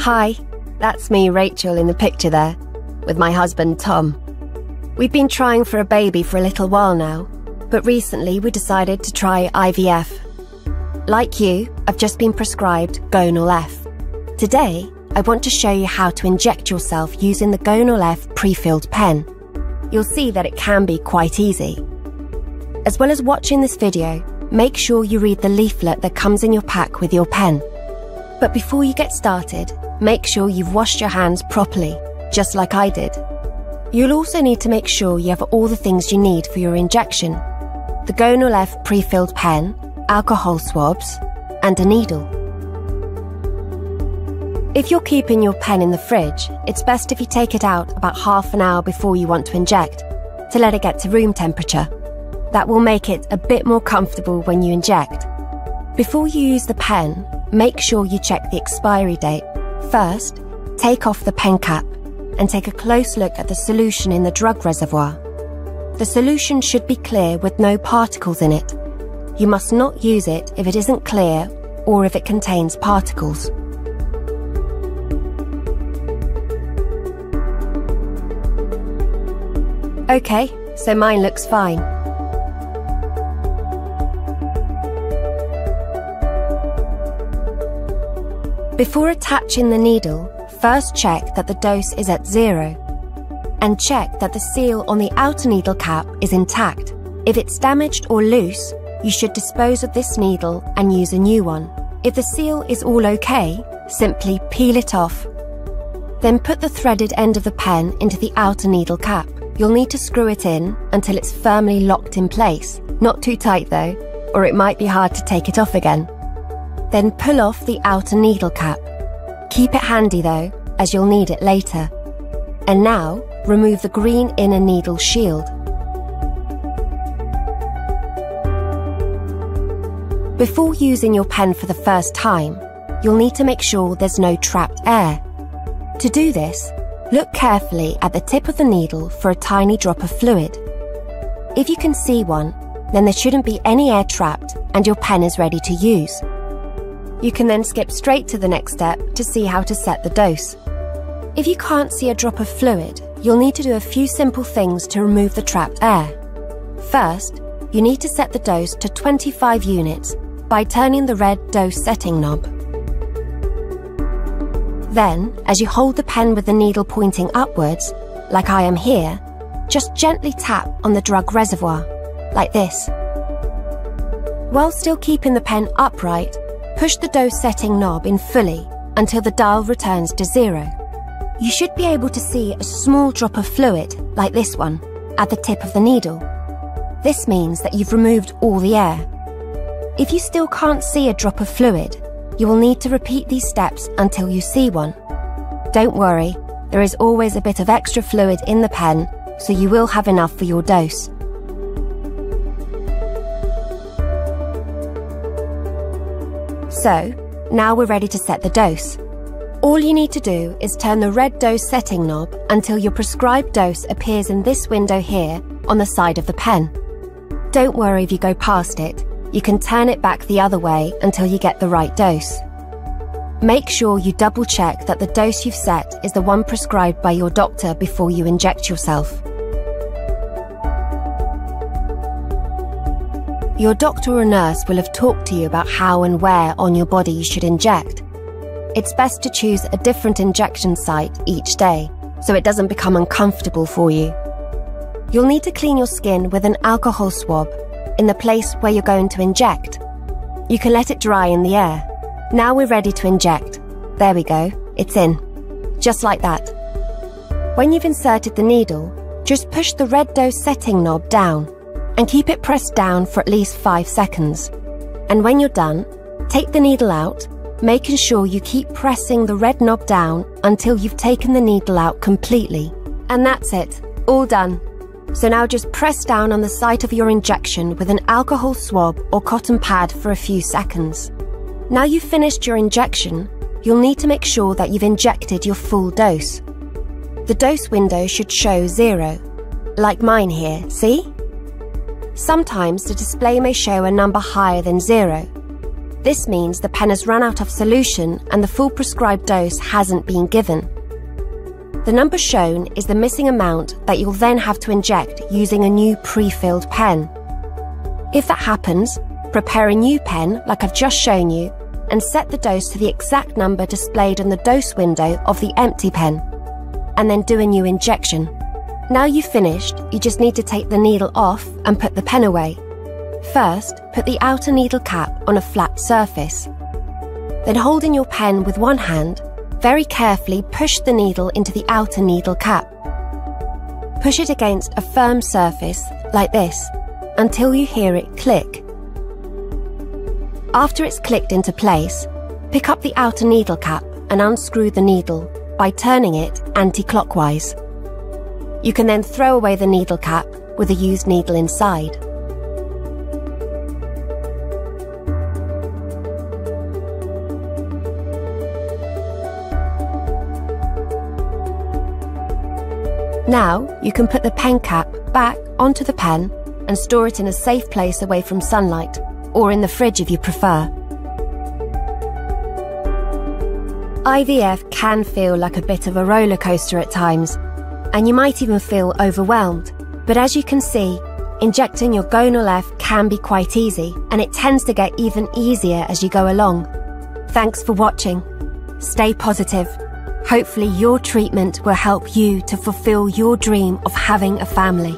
Hi, that's me, Rachel, in the picture there, with my husband, Tom. We've been trying for a baby for a little while now, but recently we decided to try IVF. Like you, I've just been prescribed Gonal F. Today, I want to show you how to inject yourself using the Gonal F pre-filled pen. You'll see that it can be quite easy. As well as watching this video, make sure you read the leaflet that comes in your pack with your pen. But before you get started, make sure you've washed your hands properly, just like I did. You'll also need to make sure you have all the things you need for your injection: the Gonal F pre-filled pen, alcohol swabs, and a needle. If you're keeping your pen in the fridge, it's best if you take it out about half an hour before you want to inject, to let it get to room temperature. That will make it a bit more comfortable when you inject. Before you use the pen, make sure you check the expiry date. First, take off the pen cap and take a close look at the solution in the drug reservoir. The solution should be clear with no particles in it. You must not use it if it isn't clear or if it contains particles. Okay, so mine looks fine. Before attaching the needle, first check that the dose is at 0 and check that the seal on the outer needle cap is intact. If it's damaged or loose, you should dispose of this needle and use a new one. If the seal is all okay, simply peel it off. Then put the threaded end of the pen into the outer needle cap. You'll need to screw it in until it's firmly locked in place. Not too tight though, or it might be hard to take it off again. Then pull off the outer needle cap. Keep it handy though, as you'll need it later. And now, remove the green inner needle shield. Before using your pen for the first time, you'll need to make sure there's no trapped air. To do this, look carefully at the tip of the needle for a tiny drop of fluid. If you can see one, then there shouldn't be any air trapped and your pen is ready to use. You can then skip straight to the next step to see how to set the dose. If you can't see a drop of fluid, you'll need to do a few simple things to remove the trapped air. First, you need to set the dose to 25 units by turning the red dose setting knob. Then, as you hold the pen with the needle pointing upwards, like I am here, just gently tap on the drug reservoir, like this. While still keeping the pen upright, push the dose setting knob in fully until the dial returns to 0. You should be able to see a small drop of fluid, like this one, at the tip of the needle. This means that you've removed all the air. If you still can't see a drop of fluid, you will need to repeat these steps until you see one. Don't worry, there is always a bit of extra fluid in the pen, so you will have enough for your dose. So, now we're ready to set the dose. All you need to do is turn the red dose setting knob until your prescribed dose appears in this window here on the side of the pen. Don't worry if you go past it, you can turn it back the other way until you get the right dose. Make sure you double check that the dose you've set is the one prescribed by your doctor before you inject yourself. Your doctor or nurse will have talked to you about how and where on your body you should inject. It's best to choose a different injection site each day, so it doesn't become uncomfortable for you. You'll need to clean your skin with an alcohol swab in the place where you're going to inject. You can let it dry in the air. Now we're ready to inject. There we go, it's in. Just like that. When you've inserted the needle, just push the red dose setting knob down and keep it pressed down for at least 5 seconds. And when you're done, take the needle out, making sure you keep pressing the red knob down until you've taken the needle out completely. And that's it, all done. So now just press down on the site of your injection with an alcohol swab or cotton pad for a few seconds. Now you've finished your injection, you'll need to make sure that you've injected your full dose. The dose window should show 0, like mine here, see? Sometimes the display may show a number higher than 0. This means the pen has run out of solution and the full prescribed dose hasn't been given. The number shown is the missing amount that you'll then have to inject using a new pre-filled pen. If that happens, prepare a new pen like I've just shown you and set the dose to the exact number displayed on the dose window of the empty pen, and then do a new injection. Now you've finished, you just need to take the needle off and put the pen away. First, put the outer needle cap on a flat surface. Then holding your pen with one hand, very carefully push the needle into the outer needle cap. Push it against a firm surface, like this, until you hear it click. After it's clicked into place, pick up the outer needle cap and unscrew the needle by turning it anti-clockwise. You can then throw away the needle cap with a used needle inside. Now you can put the pen cap back onto the pen and store it in a safe place away from sunlight, or in the fridge if you prefer. IVF can feel like a bit of a roller coaster at times, and you might even feel overwhelmed. But as you can see, injecting your Gonal F can be quite easy, and it tends to get even easier as you go along. Thanks for watching. Stay positive. Hopefully your treatment will help you to fulfill your dream of having a family.